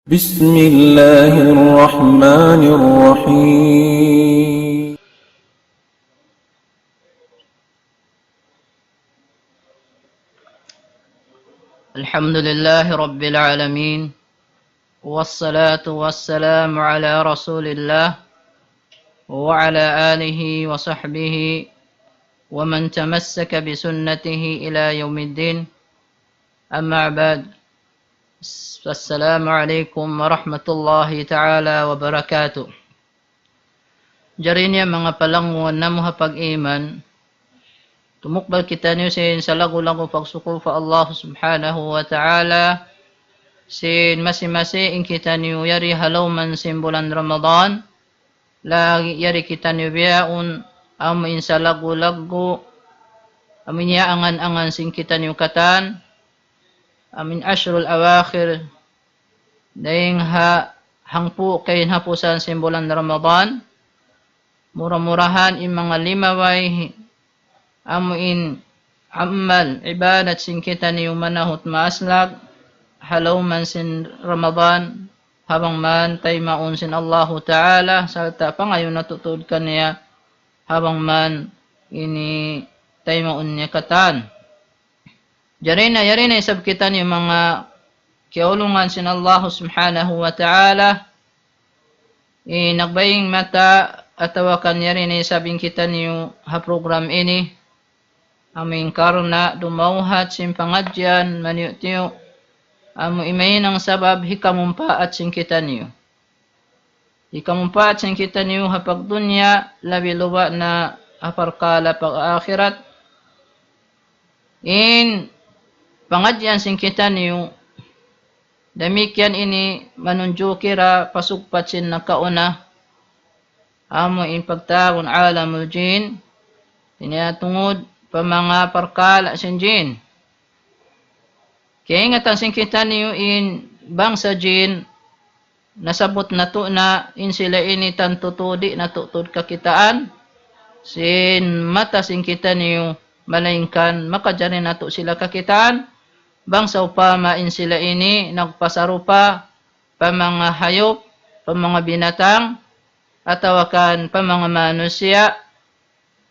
بسم الله الرحمن الرحيم الحمد لله رب العالمين، والصلاة والسلام على رسول الله وعلى آله وصحبه ومن تمسك بسنته إلى يوم الدين. أما بعد، السلام عليكم ورحمة الله تعالى وبركاته. Jarinya mga palanguan na mahapag-iman, tumukbal kita niyo sa lagu-lagu pagsuko fa Allah subhanahu wa ta'ala, sin masi-masi kita niyo yari halawman sin bulan Ramadan, lagi yari kita niyo biyaun amin sa lagu-lagu, amin ya angan-angan sin kita niyo katan, amin ashrul awakhir, dahing hangpu kayin hapusan sin bulan Ramadan, murah-murahan in mga limaway amuin amal ibadat sin kita ni manahut maaslag halaw man sin Ramadan habang man tay maun sin Allahu Ta'ala salta pangayon natutod kaniya habang man ini tay maun niya katan. Yari na isab kita ni mga kiulungan sin Allahu Subhanahu wa Ta'ala, nagbaying mata atawa kanya rin sabing kita niyo ha program ini aming karuna dumauhat sin pangadyan maniyo amu imayin ang sabab hikamumpa at sin kita niyo ha pagdunya labi luwa na aparkala pag-akhirat in pangadyan sin kita niyo damikyan ini manunjukira pasugpat sin nakauna amo in pagtagon alamul jin tinatungod pa mga parkala sin jin. Kaya ingatan sin kita niyo in bangsa jin nasabot na to na in sila ini tantutudi na tutod kakitaan sin mata sin kita niyo malaingkan makadyanin na to sila kakitaan bangsa upama in sila ini nagpasarupa pa mga hayop pa mga binatang atawakan pa mga manusia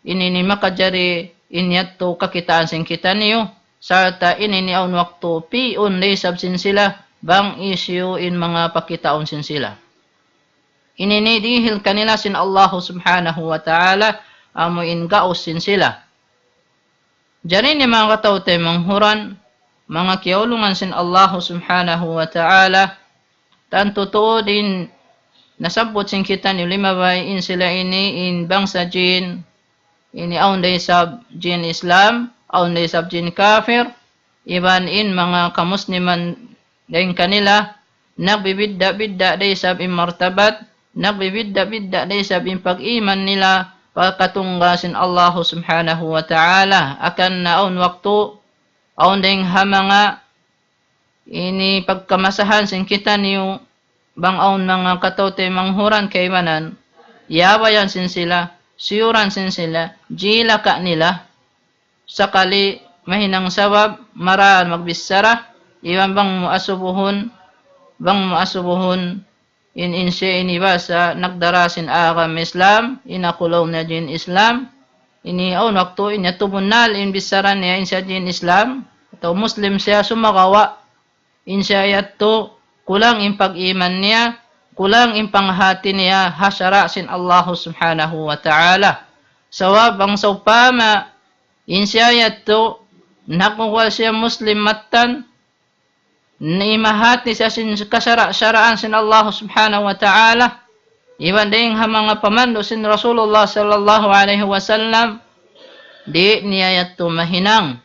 inini makajari inyatto kakitaan sin kita niyo sarta inini aun waktu piun laysab sin sila bang isyu in mga pakitaon sin sila inini dihil kanila sin Allah subhanahu wa ta'ala amo in gaos sin sila. Jari ni mga katawte manghuran mga kiulungan sin Allah subhanahu wa ta'ala tanto din nasabot sin kita ni limabay in sila ini in bangsa jin ini aun day sab jin Islam aun day sab jin kafir iban in mga kamusliman daing kanila nagbibidda day sab in martabat nagbibidda day sab in pag-iman nila pagkatunggasin Allah subhanahu wa ta'ala akan na aun waktu aun dayng hamanga ini pagkamasahan sin kita niyo bang aun mga katawte manghuran kaymanan, yawayan sin sila, siyuran sin sila, jila ka nila, sakali mahinang sabab, maraan magbisara, iwan bang muasubuhun, in siya inibasa, nagdarasin agam Islam, inakulaw na jin Islam, ini aun waktu, inyatubunal, in bisaran niya, in siya jin Islam, atau Muslim siya sumagawa, in siya yato, kulang in pag-iman niya, kulang in panghati niya, hasyara sin Allah subhanahu wa ta'ala. Sawab ang saupama, in siya yato, nakukuha siya Muslim matan, naimahati siya sin kasyaraan sin Allah subhanahu wa ta'ala, iwan dayang mga pamando sin Rasulullah sallallahu alaihi wasallam, di niya yato mahinang.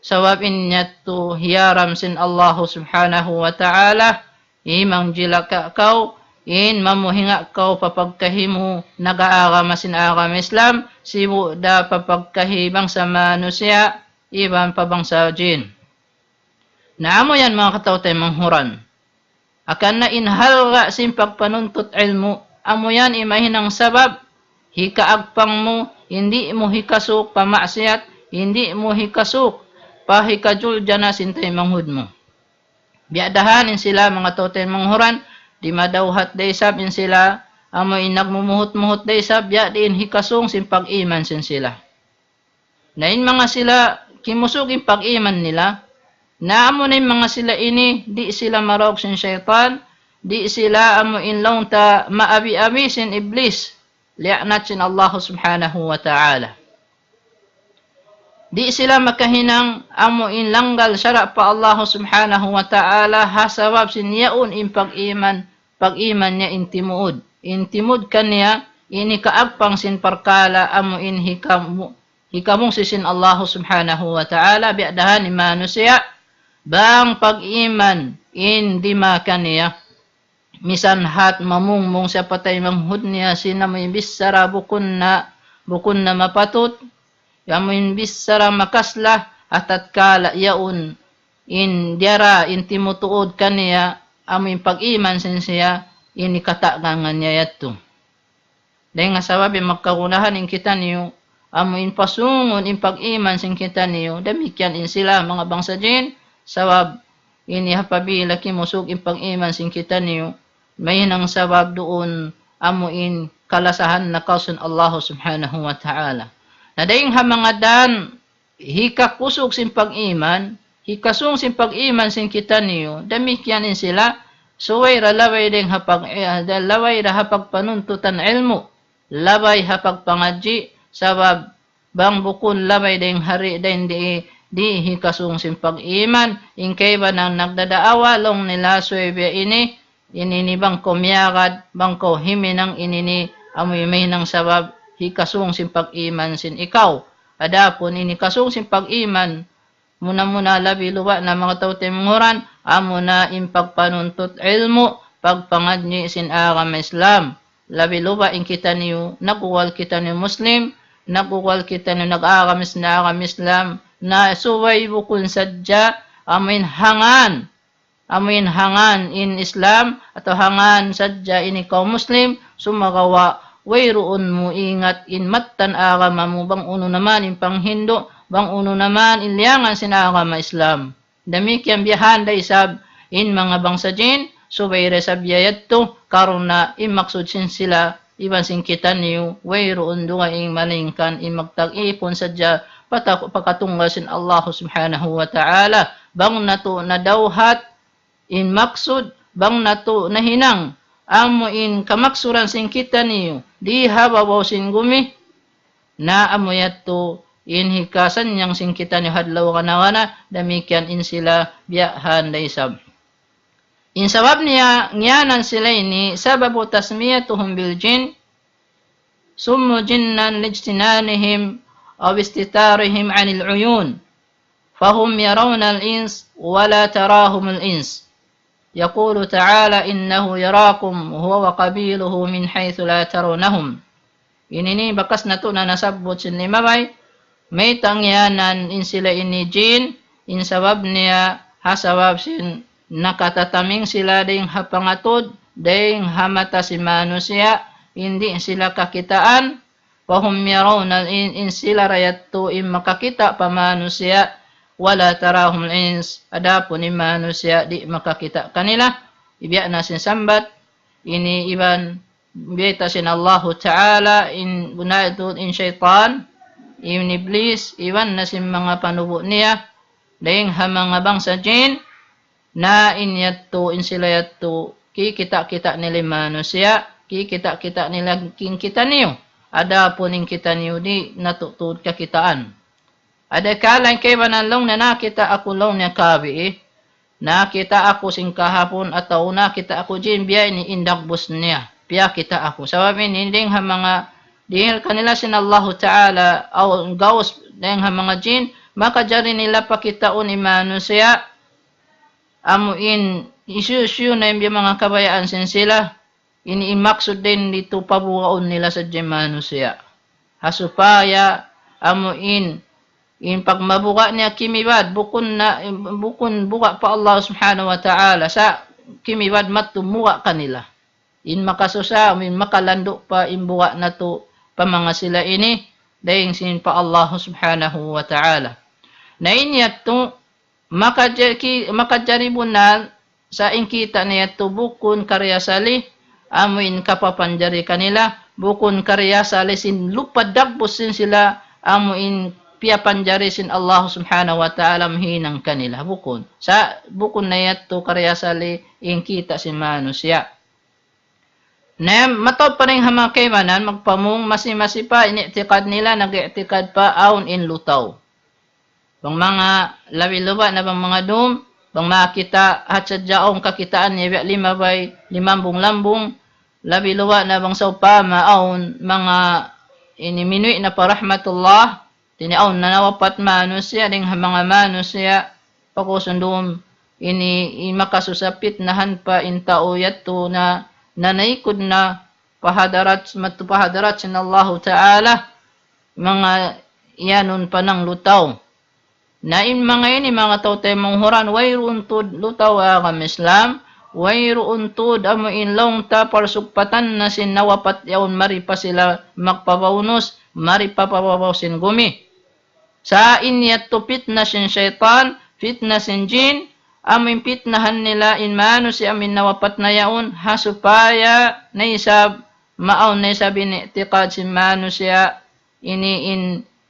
Sawab in yato hiyaram sin Allah subhanahu wa ta'ala, imang jila ka kau, in mamuhinga kau papagkahimu nag-aagama sin agam Islam, simu da papagkahibang sa manusia, iban pabang sa jin. Naamo yan mga katawtay manghuran. Akan na inhalga sin pagpanuntot ilmu, amo yan imahinang sabab, hikaagpang mo, hindi mo hikasuk pamaksiyat, hindi mo hikasuk, pahikajul dyan na sintay manghud mo. Biadahanin sila mga toten manghuran, di madawhat day sab in sila, amoy nagmumuhot-muhot day sab, ya din hikasong sin pag-iman sin sila. Nain mga sila, kimusog in pag-iman nila, naamo na mga sila ini, di sila marog sin syaitan, di sila amo inlaw ta maabi-abi sin iblis, li'anat sin Allah subhanahu wa ta'ala. Di sila makahinang amo in langgal syara pa Allah subhanahu wa ta'ala hasabab sin yaon in pag-iman niya intimuod. Intimud kaniya ini kaagpang sin parkala amo in hikamong sisin Allah subhanahu wa ta'ala biadahan imano siya bang pag-iman in dima kaniya. Misan hat mamungmong siya patay manghud niya sinamoy bisara bukun na mapatut. Yamin bisara makaslah atat kala yaun in diara in timutuod kaniya amin pag-iman sin siya ini katagangan niya yato. Dahil nga sababi magkagunahan in kita niyo amin pasungon in pag-iman sin kita niyo damikyan in sila mga bangsa jin sabab ini hapabila kimusog in pag-iman sin kita niyo may nang sabab doon amuin kalasahan na kausun Allah subhanahu wa ta'ala. Na dayong mga dan, hikakusog sin pag-iman, hikasong sin pag-iman sin kita niyo, damikyanin sila, suway ralaway ding laway hapag panuntutan ilmu, labay hapag pangadji, sabab bang bukun labay ding hari din di hikasong sin pag-iman, ingkay ba nang nagdadaawa long nila suwebya ini bang kumyagad, bang ko himinang inini, amoy may nang sabab, hikasong sin pag-iman sin ikaw. Adapon ini kasong sin pag-iman muna labi luwa na mga tao timunguran amo na impagpanuntot ilmu pagpangadni sin agam Islam. Labi luwa in kita niyo naguwal kita niyo Muslim, naguwal kita niyo nag-agamis na agam Islam na suway bukun sadya amin hangan in Islam atau hangan sadya ini kaum Muslim sumagawa wayroon mo ingat in matan agama mo bang uno naman in panghindo bang uno naman in liangan sinagama Islam. Damikyan biyahan day sab in mga bangsa jin so wayre sab yayadto karon na imaksud sin sila iban sin kita niyo wayroon dunga ing malingkan in magtag-ipon sadya pagkatunggal sin Allah subhanahu wa ta'ala bang nato nadawhat in maksud bang nato nahinang amo in kamaksuran sin kita niyo di hababaw sin gumi na amo yato in hikasan yang sin kita niyo hadlaw kanawana damikyan in sila biyahan daysab in sabab niya ngiyanan sila ini sababu tasmiyatuhum bil jin summu jinnan lijtinanihim aw istitarihim anil uyun fahum yarawna al ins wala tarahum al ins. يقول تعالى إنه يراكم هو وقبيله من حيث لا ترونهم. Ini bakas na to na nasabot sin limabay may tangyanan in sila ini jin in sabab niya hasabab sin nakatataming sila ding hapangatod ding hamata si manusia hindi sila kakitaan wahum yarawna in sila rayatto in makakita pa manusia wala tarahum ins adapun in manusia di makakita kanila ibiya na sin sambat ini iban biyata sin Allah Ta'ala in bunadun in syaitan in iblis iban na sin mga panubo niya dahing mga bangsa jin na inyatto in sila yatto kikita-kita nila manusia kikita-kita nila king kita niyo adapun in kita niyo di natutod kakitaan. Ada kalan kay banalong na nakita ako long niya kabi nakita ako sing kahapon ataw nakita ako jin biya ni indagbos niya piya kita ako sababin hindi mga dihil kanila sin Allah Ta'ala aw gawas dahil mga jin makajari nila pakitaon imano siya amuin isu na yung mga kabayaan sin sila iniimaksud din dito pabuwaon nila sa jimano siya hasupaya amuin in pagmabuka niya kimibad bukun buka pa Allah subhanahu wa ta'ala sa kimibad matumuka kanila in makasusa in makalando pa imbuka na to pa mga sila ini dahil sin pa Allah subhanahu wa ta'ala na inyat to makajaribun na sa ingkita niya to bukun karya sali amuin kapapanjari kanila bukun karya sali sin lupadagpos sin sila amuin piapanjari sin Allah subhanahu wa ta'ala mahinang kanila bukun sa bukun na to karya sali ingkita sin manusia na matod pa rin hamang kaymanan magpamong masi pa initikad nila nag-itikad pa aun in lutaw bang mga lawi-luwa na bang mga dum bang makita at sadyaong kakitaan niya lima bay limambong lambong labi-luwa na bang saupa maaon mga iniminui na parahmatullah tiniaon na nawapat manusya ding mga manusya pakusundum ini makasusapit na hanpa intao yato na nanaikod na pahadarat matupahadarat sin Allah Ta'ala mga iyanon pa ng lutaw na in mga ini mga tautay manghuran wayroontud lutaw agam Islam wayroon tud amo inlong ta parsugpatan na sin nawapat yaon maripa sila magpabaunos maripa pababaw sin gumi sa inyat to fitna sin syaitan fitna sin jin amin fitnahan nila in mano si amin nawapat na yaon hasupaya na isab maaon na isab initikad sin mano siya ini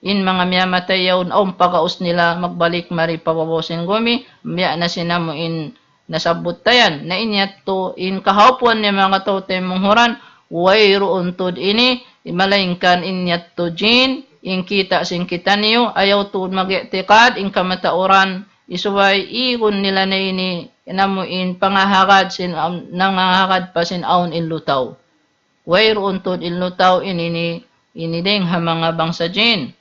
in mga miyamatay yaon o pagaus nila magbalik mari pababosin gumi miya na sinamo in nasabot tayan na inyat to in kahapuan niya mga tautay munghuran wayroontud ini imalingkan inyat to jin in kita sing kita niyo ayaw to mag-itikad in kamatauran isuway igon nila na ini inamo in pangahagad sin nangahagad pa sin aun in lutaw wayroontud in lutaw ini ding ha mga bangsa jin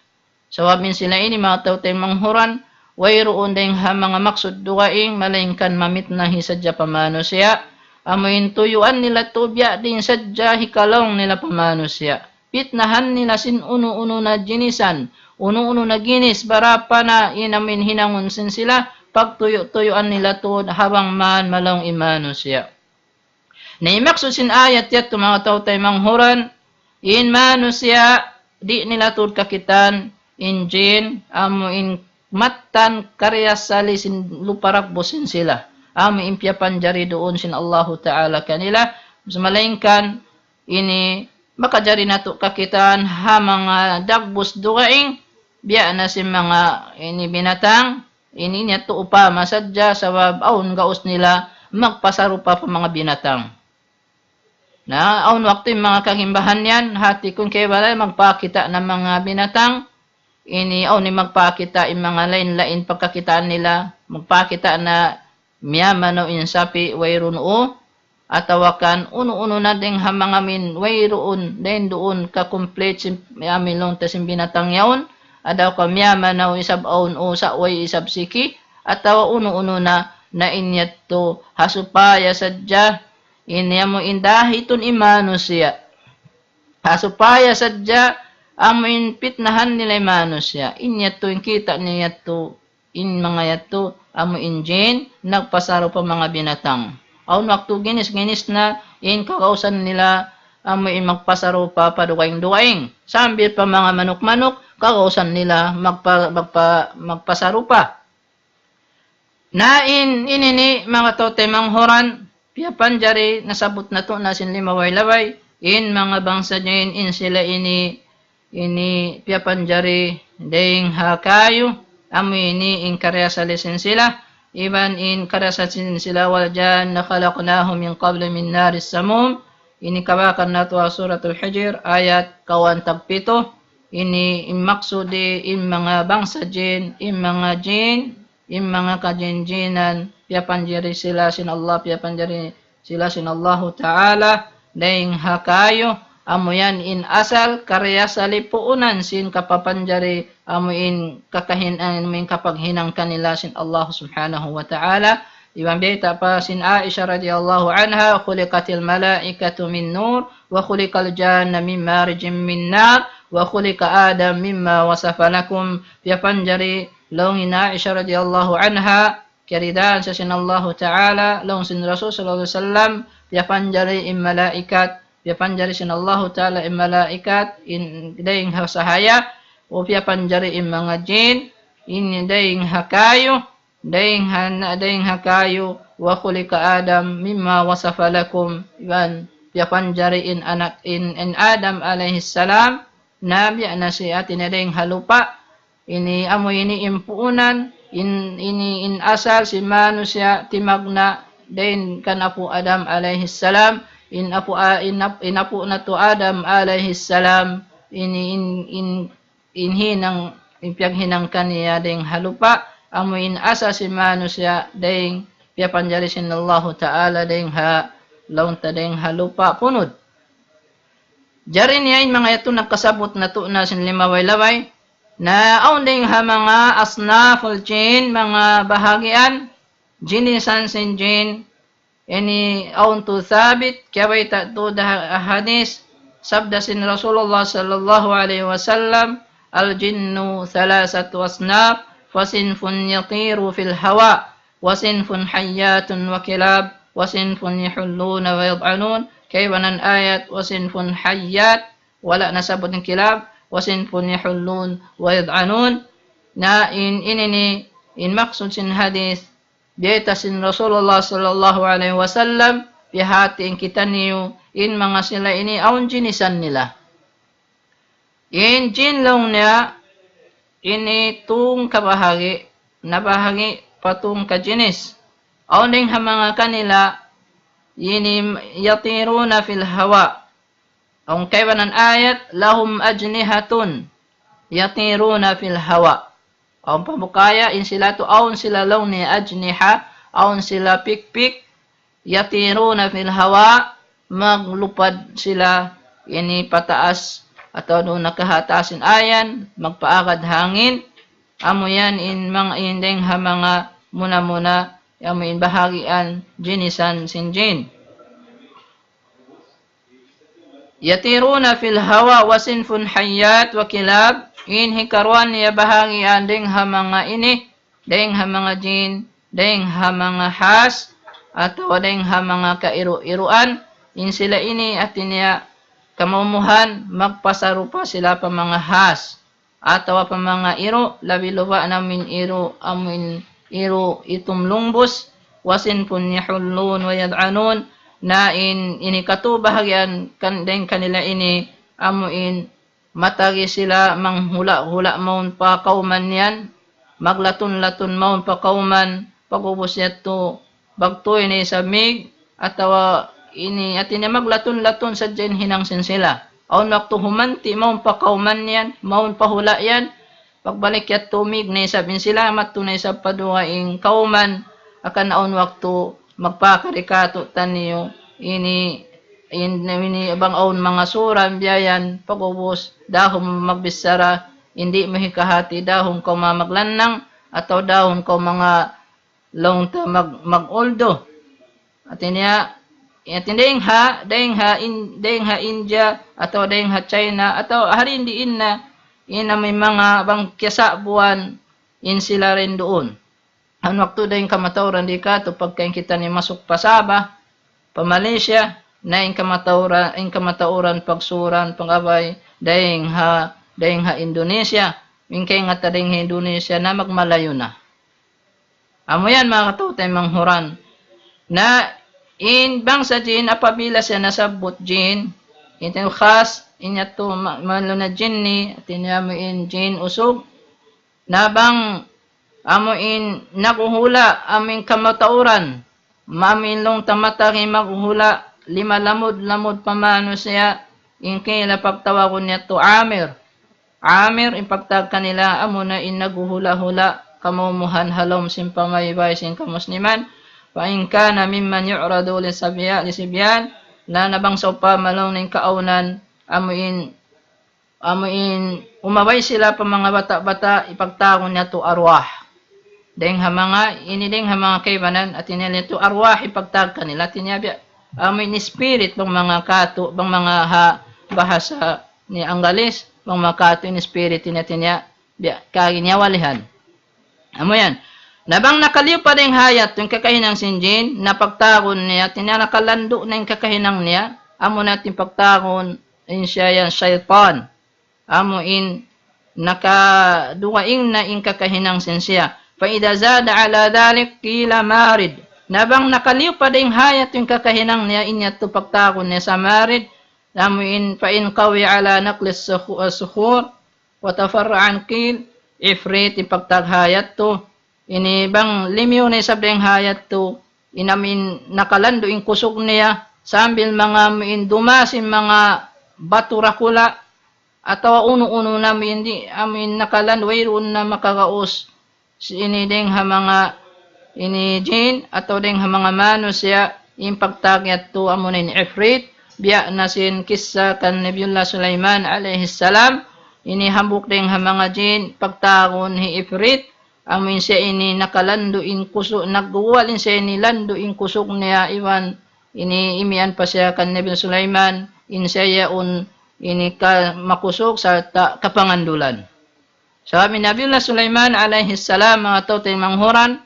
sawabin sila ini mga tautay manghuran wayroon ding ha mga maksud duwaing malingkan mamit na hisadya pamano siya amoin tuyuan nila tubya din sadya hikalong nila pamano siya pitnahan nila sin uno-uno na jinisan uno-uno na ginis barapa na inamin hinangon sin sila pagtuyo-tuyuan nila to habang man malong imano siya naimaksud sin ayat yat mga tautay manghuran in mano siya di nila tud kakitan in jin amo in matan karya sali sin luparakbosin sila amo impya panjari doon sin Allahu Ta'ala kanila malingkan ini makajari nato kakitaan ha mga dagbos dugaing biya na sin mga ini binatang ini niya to upa masadya sabab aun gaos nila magpasaro pa mga binatang na aun waktu mga kagimbahan yan hati kung kay wala magpakita ng mga binatang ini ni magpakita in mga lain-lain pagkakitaan nila magpakita na miyamano in sapi wayroon o atawakan uno-uno na ding hamang amin wayroon din doon ka-complete si amin long tasim binatang yaon adaw ka miyamano isab aun o sa way isab siki atawa uno-uno na inyat to hasupaya sadya inyamo indahiton imano siya hasupaya sadya amin pitnahan nila manos siya inyato yung kita niya to in mga yato amo injin nagpasaro pa mga binatang aun waktu ginis na in kakausan nila amo in magpasaro pa padukaing-dukaing sambil pa mga manok-manok kakausan nila magpasaro pa na inini mga tote manghoran piapanjari nasabot na to na sin limaway-laway in mga bangsa jin in sila ini piapanjari ding hakayo amo ini in karya salisin sila iban in karya salisin sila wal jan nakhalaqnahum min qabla min naris samum ini kabakan na to suratul hijr ayat 27 ini maksudi in mga bangsa jin in mga jin in mga kajinjinan piapanjari sila sin Allah piapanjari sila sin Allah Ta'ala ding hakayo amo yan in asal karya salipuunan sin kapapanjari amo in kakahinan min kapaghinang kanila sin Allah subhanahu wa ta'ala ibang bita pa sin Aisha radhiyallahu anha khuliqatil malaikatu min nur wa khuliqal janna min marijin min nar wa khuliqa adam mimma wasafa lakum piapanjari long in Aisha radhiyallahu anha karidan sa sin Allah ta'ala long sin Rasul sallallahu alaihi wasallam piapanjari in malaikat piapanjari sin Allah Ta'ala in malaikat in daing sahaya o piapanjari in mga jin in daing hakayo wa khuliqa Adam mimma wasafa lakum yan piapanjari in Adam alaihi salam na biya na si atin ading halupa ini amo ini impuunan in asal si manusia timagna dain kan apu Adam alaihi salam in apu na to Adam alaihi salam hinang impyaghinang kaniya ding halupa amo in asa si manusia ding piapanjari sin Allah taala ding ha launta ding halupa punod jari niya in mga ito nagkasabot na to na sin limaway-laway na aun ding ha mga asnaful jin mga bahagian jinisan sin jin ini aun tu thabit kaway ta to da hadis sabda sin Rasulullah sallallahu alaihi wasallam al jinnu thalathatu asnaf fasinfun yatiru fil hawa wasinfun hayyatun wa kilab wasinfun yahulluna wa yad'anun kaywanan ayat wasinfun hayyat wala nasabot ng kilab wasinfun yahullun wa yad'anun na in maksud sin hadis dieta sin Rasulullah sallallahu alaihi wasallam pihatiin kita niyo in mga sila ini aun jinisan nila in jinlong niya ini tung kabahagi nabahagi patung kajinis aun ding mga kanila ini yatiruna fil hawa ang kaywanan ayat lahum ajnihatun yatiruna fil hawa ang pamukaya in sila to aun sila law ni ajniha aun sila pikpik yatiruna fil hawa maglupad sila ini pataas atau doon nakahatasin ayan magpaagad hangin amo yan in mga indeng ha mga muna amo in bahagian jinisan sin jin yatiruna fil hawa wasinfun hayyat wa kilab in hikaruan ya bahagian ding ha mga ini ding ha mga jin ding ha mga has atau ding ha mga kairu-iruan in sila ini atin niya kamumuhan magpasarupa sila pa mga has atau pa mga iro labi luwa namin iro amin iro itumlumbos wasinfun yahullun wa yad'anun na ini katubahagyan kanila ini amuin matagi sila manghula-hula maun pa kauman yan maglatun-latun maun pa kauman pagubos yato bagtoy ni samig atawa ini atin maglatun-latun sa dyan hinang sin sila aun waktu humanti maun pa kauman yan maun pa hula yan pagbalik yat tumig na isabin sila matunay sa paduwaing kauman akan aun waktu magpakarikato taniyo ini bang aun mga suran biyayan pagubos dahom magbisara hindi mahikahati dahom ko mamaglanang atau dahom ko mga longta magoldo at niya deng ha India atau deng ha China atau hari hindi na may mga bang kisa buwan in sila rin doon ang waktu dahing kamatauran di ka to pagkain kita ni masuk pasaba pa Malaysia na in kamatauran pagsuran pangabay dahing ha Indonesia mingkay nga tading ha Indonesia na magmalayo na amo yan mga katutay manghuran na in bangsa jin apabila siya nasabot jin itin khas inya to malo na jin ni atinya mo in jin usog na bang amo in nakuhula aming kamatauran mamin long tamataki maghula lima lamod pamano siya in kila pagtawag niya to Amir ipagtag kanila amo na in naguhula-hula kamumuhan halom simpamaybay sin kamusliman fa in kana mimman yu'radu li sibyan na nabangsaw pa malong ning kaaunan amo in umabay sila pa mga bata-bata ipagtagon niya to arwah deng ha mga kaybanan at inilito arwah ipagtag kanila tinyabi in spirit bang mga kato bang mga bahasa ni Anggalis bang mga kato in spirit tinya kaginyawalihan amo yan nabang nakaliw pa ding hayat yung kakahinang sinjin napagtagon niya nakalando na yung kakahinang niya amo natin pagtagon in siya yan shaytan amo in nakaduwaing na in kakahinang sin siya fa idza zada ala dhalik qila marid Nabang nakaliw pa ding hayat yung kakahinang niya inyat to pagtakon niya sa marid. Namuin pa in kawi ala naklis sukhur. Watafaraan kil. Ifrit ipagtaghayat to. Ini bang limyo na sabdeng hayat to. Inamin nakalando in kusog niya. Sambil mga muin dumasin mga baturakula. Atawa uno-uno namin di amin nakalan wayroon na makakaos. Ini ding ha mga ini jin atau ding mga manusia impagtagyat to amunin ifrit biya nasin kissa kan Nabiyullah Sulaiman alaihi salam ini hambuk ding mga jin pagtagon hi ifrit amin siya ini nakalando in kusog nagguwalin siya ini lando in kusog niya iwan ini imian pa siya kan Nabiyullah Sulaiman in siya un ini ka makusog sa kapangandulan. Sabi Nabiyullah Sulaiman alaihi salam mga tawtay manghuran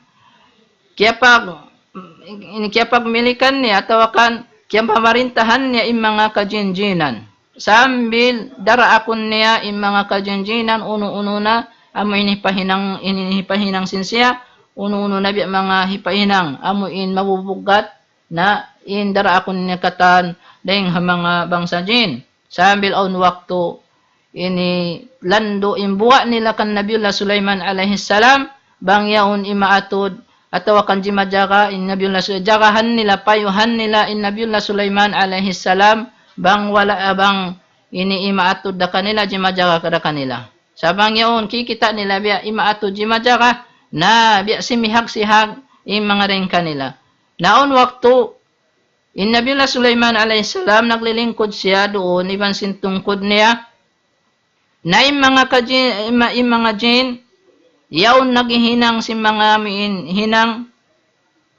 kaya pag milikan niya atawakan kaya pamarintahan niya yung mga kajinjinan. Sambil daraakon niya yung mga kajinjinan uno-uno na amo inihipahinang sinsiya uno-uno na biya mga hipahinang amo in mabubugat na in daraakon niya katan dahing mga bangsa jin. Sambil on waktu ini lando imbuwa nila kan Nabiyullah Sulaiman alaihi salam bang yaon imaatod atau akan jimajaga in Nabiyullah jagahan nila payuhan nila in Nabiyullah Sulaiman alaihi salam bang wala abang ini imaatod da kanila jimajaga kada kanila sabang yaon kikita nila biya imaatod jimajaga na biya simihag-sihag in mga ring kanila naon waktu in Nabiyullah Sulaiman alaihi salam naglilingkod siya doon iban sintungkod niya na in mga jin yaon naghihinang si mga hinang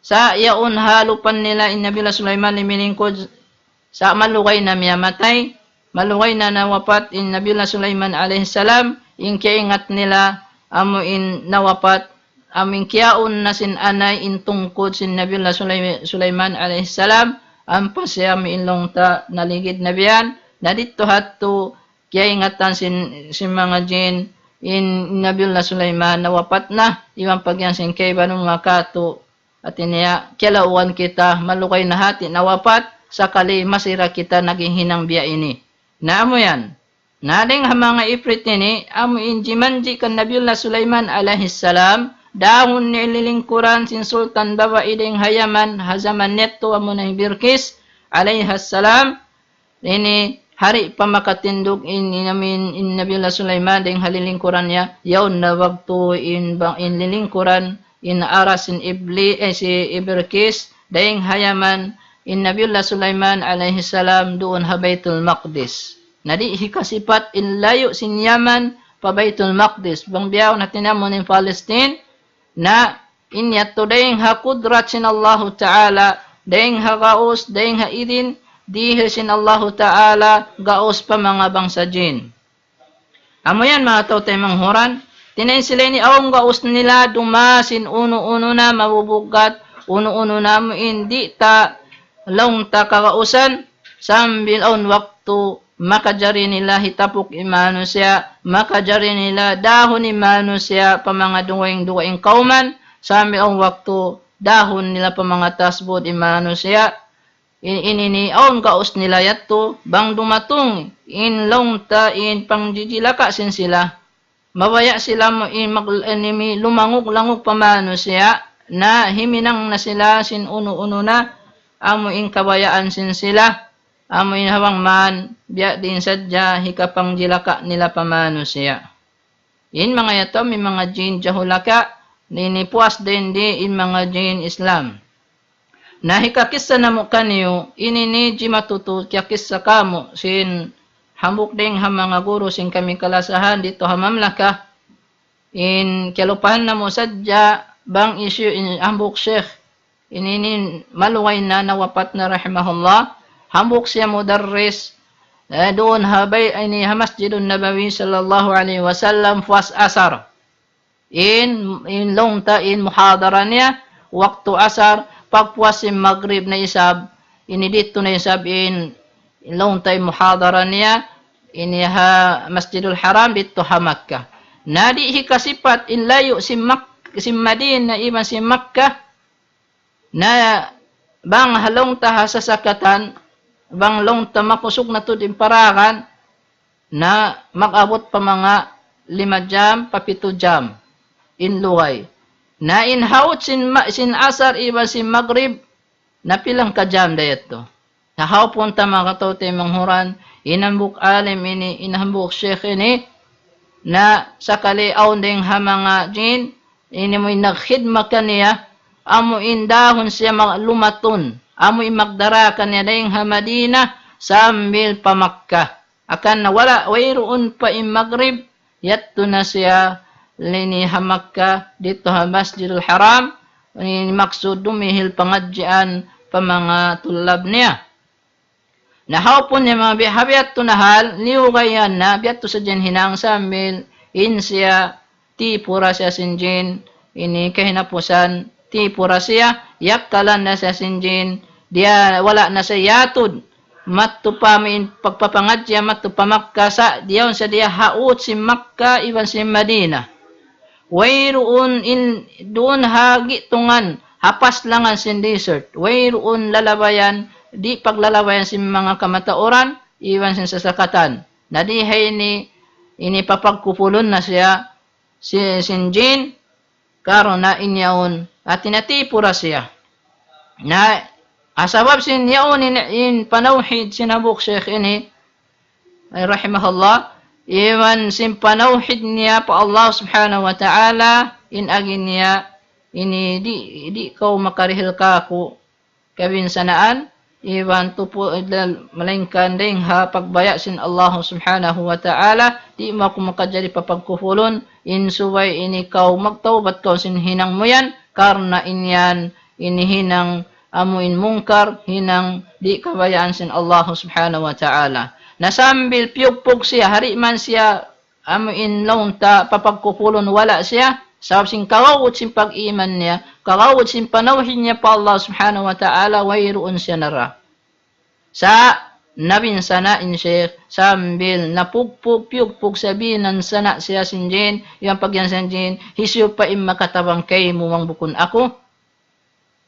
sa yaon halupan nila in Nabiyullah Sulaiman liminingkod sa malugay na miyamatay malugay na nawapat in Nabiyullah Sulaiman alaihi salam in kiingat nila amo in nawapat amin kiyaon na sin anay in tungkod sin Nabiyullah Sulaiman alaihi salam ampa siya miinlong ta naligid na biyan na dito hatto kiingatan sin mga jin in Nabiyullah Sulaiman nawapat na iwan pagyan sin kay banong makato at iniya kilauan kita malukay na hati nawapat sakali masira kita naging hinang biya ini na amo yan nading mga ifrit ini amo injimanji kan Nabiyullah Sulaiman alaihi salam dahon ni lilingkuran sin Sultan Baba iding Hayaman Hazaman Neto amo na Birkis alaihi salam ini hari pamakatindog in Nabiyullah Sulaiman ding halilingkuran niya yaon na wagto in lilingkuran in aras in si Iberkis ding Hayaman in Nabiyullah Sulaiman alaihi salam doon ha Baitul Maqdis nadi hikasipat in layo sin Yaman pa Baitul Maqdis bang biyaw na tinamon in Palestine na inyat to ding ha kudrat sin Allah Ta'ala ding ha gaos ding ha idin dihisin Allah Ta'ala gaos pa mga bangsa jin. Amo yan mga tawtay manghuran. Tinayin sila ni awang gaos nila dumasin uno-uno na mabubugat uno-uno na mo hindi ta laong ta kagausan sambil on waktu makajari nila hitapok imano siya makajari nila dahon imano siya pa mga duwaing kauman sambil on waktu dahon nila pa mga tasbod imano siya ini aon kaos nila yato bang dumatong in long ta in pangjijilaka sin sila mabaya sila mo in lumangog-langog pamano siya na himinang na sila sin uno-uno na amo in kabayaan sin sila amo in hawang man biya din sadya hikapangjilaka nila pamano siya in mga yato may mga jin jahulaka ninipuas din di in mga jin Islam nahikakisa na mo kanyo, inini matutu kya kisa kamo, sin hambuk ding ha mga guru sin kami kalasahan dito ha mamlaka, in kialupahan na mo sadya, bang issue in hambuk sheikh, inini maluway na nawapat na rahimahullah, hambuk siya mudarris, doon habay ini ha masjidun nabawi sallallahu alaihi wasallam fuas asar, in long ta in muhadara niya, waktu asar, pagpuas si Maghrib na isab, ini dito na isab in long time muhadara niya, ini ha Masjidul Haram dito ha Makkah. Nadi hikasipat in layo si Madinah iban si Makkah, na bang halong ta sa sakatan, bang long ta makusog na to imparakan, na mag-abot pa mga 5 jam, pa 7 jam, in luway. Na inhaut sin asar, iba sin maghrib, na pilang ka jam dayat to. Nahaw punta mga katote manghuran, inambuk alim ini, inambuk syekh ini, na sakali aunding ha mga jin, ini mo'y nagkhidma kaniya, amuin dahon siya mga lumaton, amuin magdara kaniya dayang ha Madina, sambil pa Makkah. Akan nawala, wayroon pa in Maghrib, yatto na siya lini ha Makkah, dito ha Masjidul Haram, ini maksud dumihil pangadjian pa mga tulab niya. Nahaw po niya mga bihabiyat to nahal, liugayan na, biyat to sa dyan hinang sambil, in siya, tipura siya sinjin, ini kahinapusan, tipura siya, yakkalan na siya sinjin, dia wala na siya yatod, matupamin pagpapangadya, matupamakka sa, diyaw sa dia haut si Makkah, iban si Madina. Wayroon doon hagi tungan, hapas langan sin desert, wayroon lalabayan, di paglalabayan si mga kamatauran, iwan sin sasakatan. Nadihay ini papagkupulon na siya, si sinjin, karon na inyaon, at tinatipura siya. Na, asabab sin yaon in panawhid sinabuk syekh ini, ay rahimahullah, iwan sin panawhid niya pa Allah subhanahu wa ta'ala, in agin niya, ini di kau makarihil ka ako, kabinsanaan, iwan tupo malingkan ding ha pagbaya sin Allah subhanahu wa ta'ala, di mo ako makadjali papagkufulon, insuway ini kau magtawbat kau sin hinang mo yan, karna inyan inihinang amuin mungkar, hinang di kabayaan sin Allah subhanahu wa ta'ala. Nasambil piyugpog siya, hari man siya amuin launta papagkufulon, wala siya, sabab sin kawawot sin pag-iman niya, kawawot sin panawhin niya pa Allah subhanahu wa ta'ala, wayroon siya nara. Sa nabin sana in syekh, sambil napugpug, piyugpug sabinan sana siya sinjin, yung pagyan sinjin, hisyo pa in makatabang kay muwang bukun ako.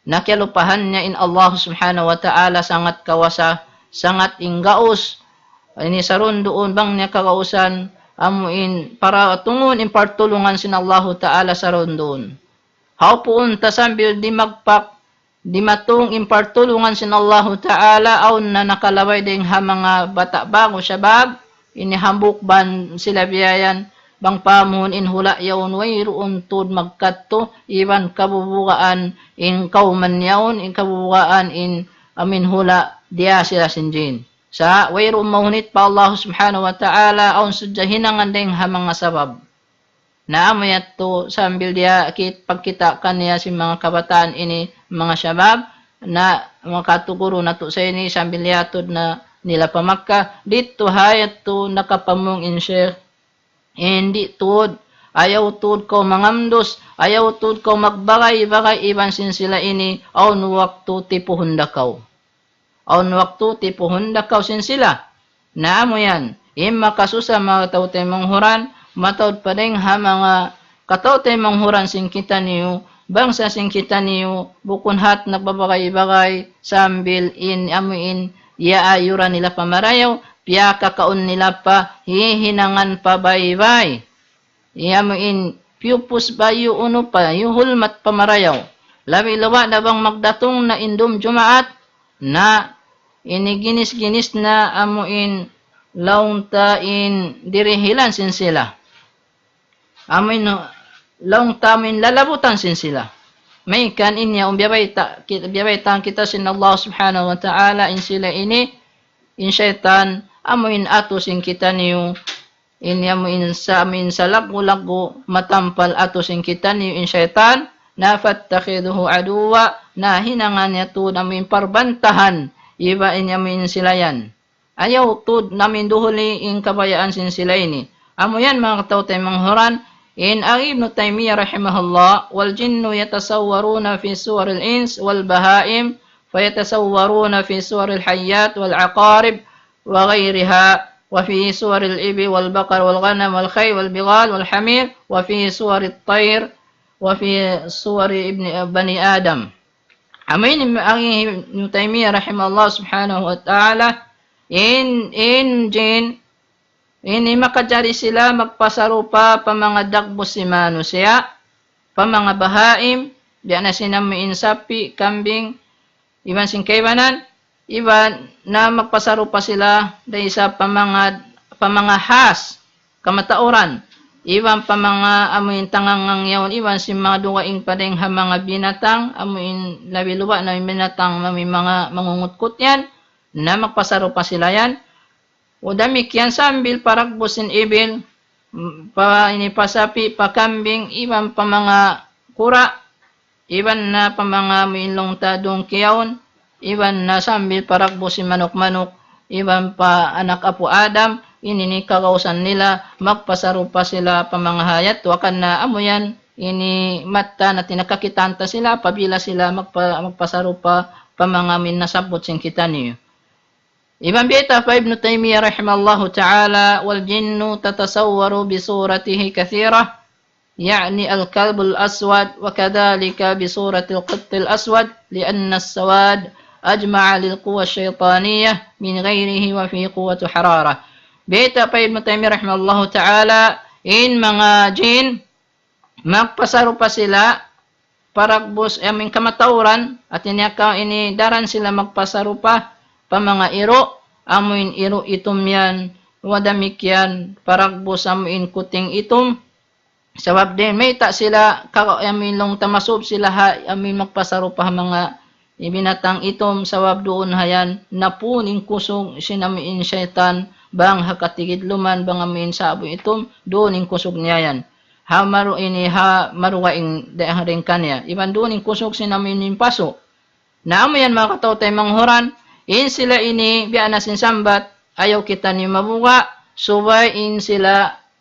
Nakialupahan niya in Allah subhanahu wa ta'ala, sangat kawasa, sangat inggaos, ini saron doon bang niya kagausan, amuin para tungun in partulungan sin Allah ta'ala sa rondon. Haupuun tasambil di magpak, di matong in partulungan sin Allah ta'ala, aun na nakalaway ding ha mga bata bago syabab, inihambuk ban sila biyayan, bang pamun in hula yaon wayroon tud magkatto, iwan kabubugaan in kauman yaon, in kabubugaan in amin hula, diya sila sinjin. Sa wayroon mahunit pa Allah subhanahu wa ta'ala, aun sudya hinangan ding ha mga sabab. Naamayat to sambil dia pagkita kaniya si mga kabataan ini, mga syabab, na mga katuguro na to sa ini, sambil yatod na nila pamakka, dito hayat to nakapamong in syekh, hindi tod, ayaw tod ko mangamdos, ayaw tod ko magbagay-bagay, iban sin sila ini, aun waktu tipuhon dakaw. Aun waktu tipuhon dakaw sin sila. Naamo yan, ima kasusa mga tautay manghuran, matawad pa rin ha mga katautay manghuran sing kita niyo, bangsa sing kita niyo, bukun hat nagbabagay-bagay, sambil in amuin, iaayura nila pamarayaw, piya kakaon nila pa, hihinangan pa baybay. Iamuin, piyupus bayo uno pa, yuhulmat pamarayaw. Labi-lawa na bang magdatong na indom jumaat, na iniginis-ginis na amuin, launta in dirihilan sin sila. Amin laung tamin lalabutan sin sila. May kan inya biyabay kita sin Allah subhanahu wa ta'ala in sila ini in syaitan amuin ato sin kita niyo in amuin sa amin sa lagu-lagu matampal ato sin kita niyo in syaitan na fattakhiduhu aduwa na hinangan niya to namin parbantahan iba in amin sila yan. Ayaw to namin duhuli in kabayaan sin sila ini. Amo yan mga katautay manghuran. In Ibn Taymiyyah rahimahullah, wal jinnu yatasawwaruna fi suwaril ins wal bahaim, fayatasawwaruna fi suwaril hayyat wal aqarib wa ghayriha, wa fi suwaril ibi wal baqar wal ghanam wal khayl wal bighal wal hamir, wa fi suwarit tayr, wa fi suwari bani Adam. Amin ang Ibn Taymiyyah rahimahullah subhanahu wa ta'ala in jin ini makajari sila magpasarupa pa mga dagbo si mano siya pa mga bahaim diyan na sinamiin sapi kambing iban sing kaywanan iban na magpasarupa sila dahil sa pamanga has kamatauran iban pa mga amuin tangangang yaon iban si mga duwaing padeng ha mga binatang amuin labiluwa na binatang may mga mangungutkot yan na magpasarupa sila yan o damik yan sambil parakbusin ibil pa inipasapi pakambing iban pa mga kura iban na pa mga milong tadong kiyaon iban na sambil parakbusin manok-manok iban pa anak apo Adam ini kakausan nila magpasarupa sila pa mga hayat wakan na amo yan ini mata na tinakakitanta sila pabila sila magpasarupa pa mga minasabot sing kita niyo Ibn bita fa Ibn Taymiyyah rahimallahu ta'ala wal jinnu tatasawwaru bi suratihi kathira يعني الكلب الأسود وكذلك بصورة القط الأسود لأن السواد أجمع للقوى الشيطانية من غيره وفي قوة حرارة بيت ابن تيمية رحمه الله تعالى إن mga jin magpasarupa sila paragbos aming kamatauran at ini daran sila magpasarupa pa mga iro amuin iro itom yan wadamik yan paragbos amuin kuting itom sabab din may ta sila amin long tamasub sila ha amin magpasarupa mga ibinatang itom sabab doon hayan napuning kusog sinamiin syaitan bang hakatigid luman bang amin sabo itom doon ing kusog niya yan ha maru ini ha maruwaing daharing kanya iban doon ing kusog sinamin ing paso na amo yan mga kataw tay manghuran in sila ini biana sin sambat ayaw kita ni mabuga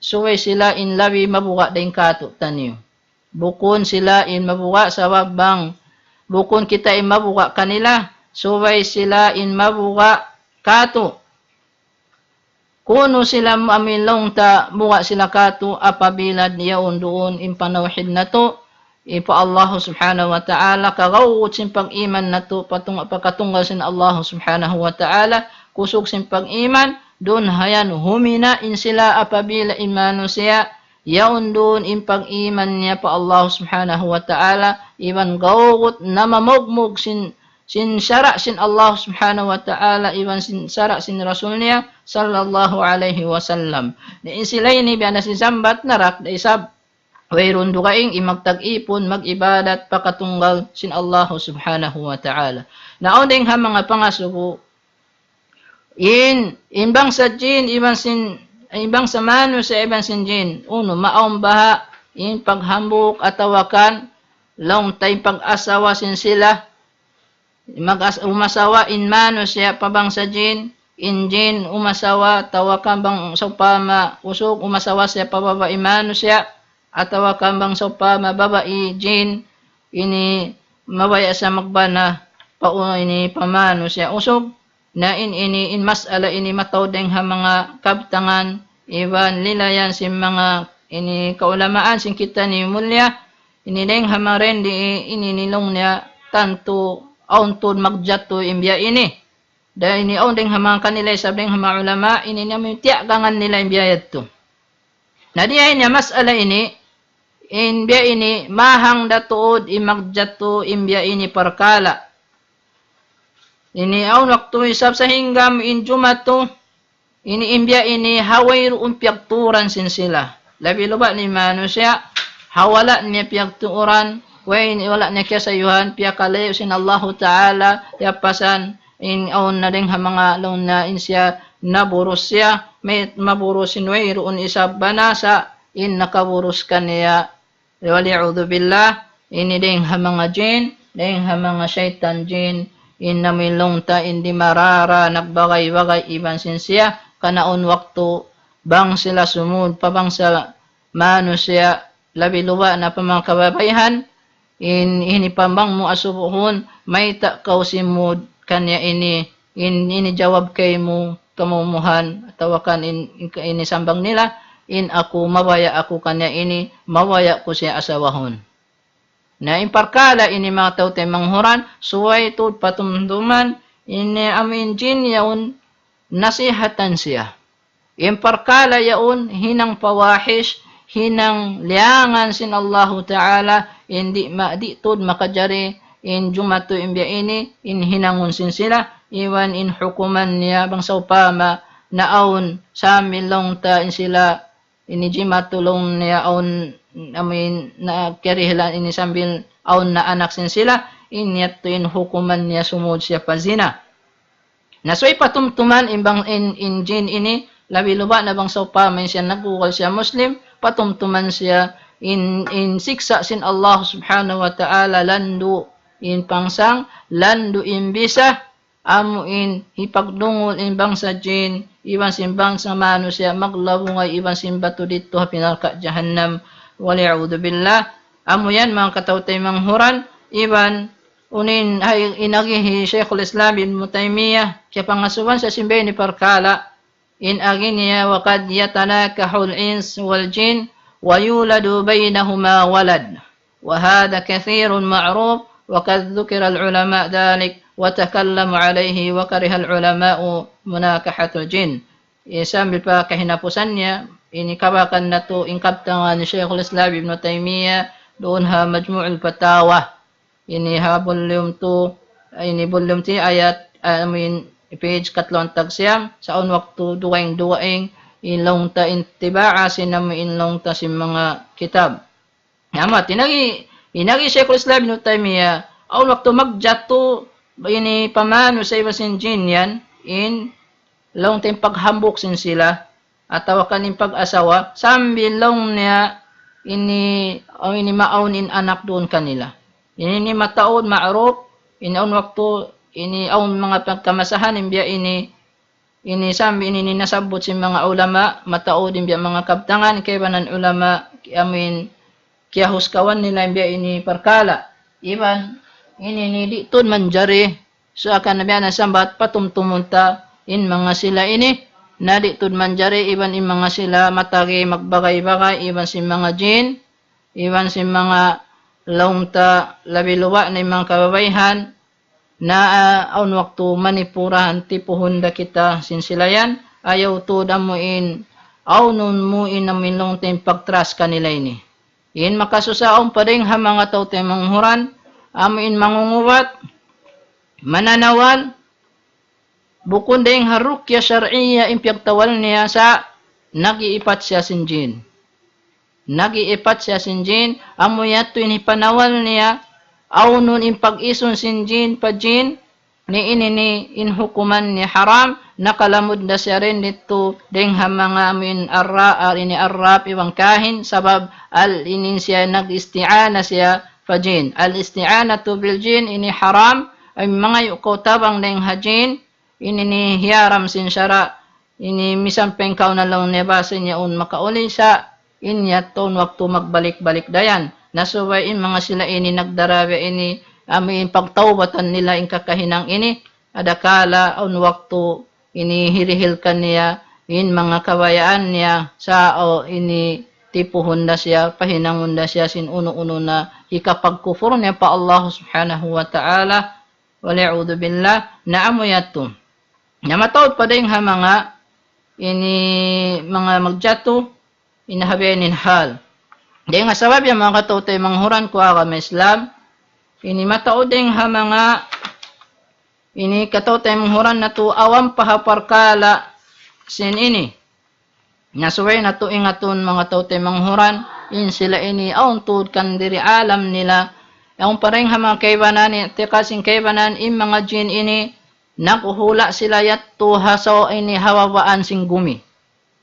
suway sila in labi mabuga daing kato tanyo. Bukon sila in mabuga sa wagbang. Bukon kita in mabuga kanila. Suway sila in mabuga kato. Kuno sila amilong ta buga sila kato apabilad yaon doon in panawhid na to. Ipa Allah subhanahu wa ta'ala kagawot sin pag-iman na to pagkatunggal sin Allah subhanahu wa ta'ala kusog sin pag-iman doon hayan humina in sila apabila imano siya yaon doon in pag-iman niya pa Allah subhanahu wa ta'ala iban gawot na mamugmog sin syara sin Allah subhanahu wa ta'ala iban sin syara sin rasul niya sallallahu alaihi wasallam na in sila ini biya na sin sambat narak da isab wayron dukaing imagtag-ipon mag-ibadat pakatunggal sin Allah subhanahu wa ta'ala naon ding ha mga pangasubo in bang sa jin ibang sa mano sa ibang sin jin uno maong baha in paghambok atawakan long tay pag-asawa sin sila umasawa in mano siya pabang sa jin in jin umasawa tawakan bang sa pama usog umasawa siya pababa imano siya atawakan bang sa pama babae jin ini mabaya sa magbana pauno ini pamano siya usog na in masala ini matawdeng ha mga kabtangan iban lilayan si mga ini kaulamaan sin kita ni mulya ini deng ha maren di ini nilong niya tanto auntud magjato imbya ini da ini aun deng ha mga kanila sabdeng ha mga ulama ini namin tiagangan nila imbya to na diay niya masala ini imbya ini mahang datuod imagjato imbya ini parkala ini aun waktu isab sa hinggam in jumato ini imbya ini haway ruun piyagturan sin sila labi luba ni mano siya hawala niya piyagturan wala niya kaya sayuhan piyakalayo sin Allah ta'ala yapasan in aun na rin ha mga laon na in siya naburos siya may maburos sin way ruun isab banasa in nakaburos ka niya wali'udhu billah ini ding ha mga jin ding ha mga syaitan jin in namilong ta indi marara nagbagay-bagay iban sin siya kanaon waktu bang sila sumud pabang sa mano siya labi luwa na pamang kababayhan ini pambang mo asubuhon may ta kausimud kanya ini jawab kay mo kamumuhan tawakan ini sambang nila in ako mawaya ako kanya ini mawaya ko siya asawahon Na imparkala ini mga tao tayo manghuran, suway tud patumduman, ini amin jin yaun nasihatan siya. Imparkala yaun hinang pawahish, hinang liangan sin Allahu Ta'ala, hindi di tud makajari, in jumatu imbya ini, in hinangun sin sila, iwan in hukuman niya bang sa upama, naon sa milong ta in sila, ini jimatulong niya aun, na karihilan ini sambil aun na anak sin sila, inyat to in hukuman niya sumud siya pazina. Nasoy patumtuman imbang in jin ini, labi luba na bang sa upama siya nagukal siya Muslim, patumtuman siya in siksa sin Allah subhanahu wa ta'ala landu in pangsang, landu in bisa, amo in hipagdungol in bang sa jin, iban simbang sa manusia, maglabungay iban simbato dito pinalka jahannam, wali'udhu billah. Amo yan mga katawtay manghuran, iban unin ay inagihi Sheikhul Islam Ibn Taymiyyah, kaya pangasuban sa simbay ni Parkala, in agin niya, wakad yatanakahul ins wal jin, ويولد بينهما ولد وهذا كثير معروف وقد ذكر العلماء ذلك وتكلم عليه وكره العلماء مناكحة الجن. Sambil pa kahinapusan niya, inikabakan na to ingkaptangan ni Sheikhul Islam Ibn Taymiyyah doon ha Majmu'ul Fatawa. Ini ha volume 2, ini volume 3 ayat, page 4 tagsiyam, saon waktu duwaing ilong ta intibaa sinam ilong ta si mga kitab. Yama tinagi Sheikhul Islam Ibn Taymiyyah aun waktu magjato ini pamano sa ibasin jin yan in long tim paghambok sin sila atawa kanin pag-asawa sambil long niya ini maun in anak doon kanila. Ini mataon ma'ruf in aun waktu ini aun mga pagkamasahan imbiya ini sambi ini nasabot si mga ulama, matao din biya mga kabtangan, kaya banan ulama, kaya huskawan nila biya ini Parkala. Iban, ini di tun manjari, so akan nabiya na sambat patumtumunta, in mga sila ini, na di tun manjari, iban in mga sila matagi magbagay-bagay, iban si mga jin, iban si mga laungta labiluwa na mga kababayhan, na aun waktu manipurahan tipuhon da kita sinsilayan ayaw to damuin aunun mo inamilong tim pagtras kanila ini in makasusaon pa rin ha mga tao tayo manghuran amuin mangunguwat mananawal bukod din harukya syar'iyya impyagtawal niya sa nagiipat siya sinjin amuyat to inipanawal niya aunun in pag-ison sin jin pa jin ni inini in hukuman ni haram nakalamod na siya rin dito ding mga min ini arrap iwang kahin sabab inin siya nag-isti'ana siya pa jin al-isti'anatu bil jin ini haram ay mga yukotabang ding hajin inini hiyaram sin syara ini misampeng kaw na lang nebasin niya un makauli sa inyaton waktu magbalik-balik dayan nasuway in mga sila ini nagdarabe ini amin pagtawbatan nila in kakahinang ini adakala on waktu ini hirihilkan niya in mga kabayaan niya sa ini tipuhon na siya pahinangon na siya sin uno-uno na ikapagkufur niya pa Allah subhanahu wa ta'ala wali'udhu billah na amoyato na matawad pa din ha mga ini mga magjato inahabenin hal. Di nga sabab yung mga katutay manghuran ko kami Islam, ini matao ding ha mga ini katutay manghuran na to awam pahaparkala sin ini. Nasuway na to ingaton mga katutay manghuran, in sila ini aun tud kan diri alam nila, yung pareng ha mga kaibanan, tikasing kaibanan in mga jin ini, nakuhula sila yat to hasaw ini hawawaan sing gumi.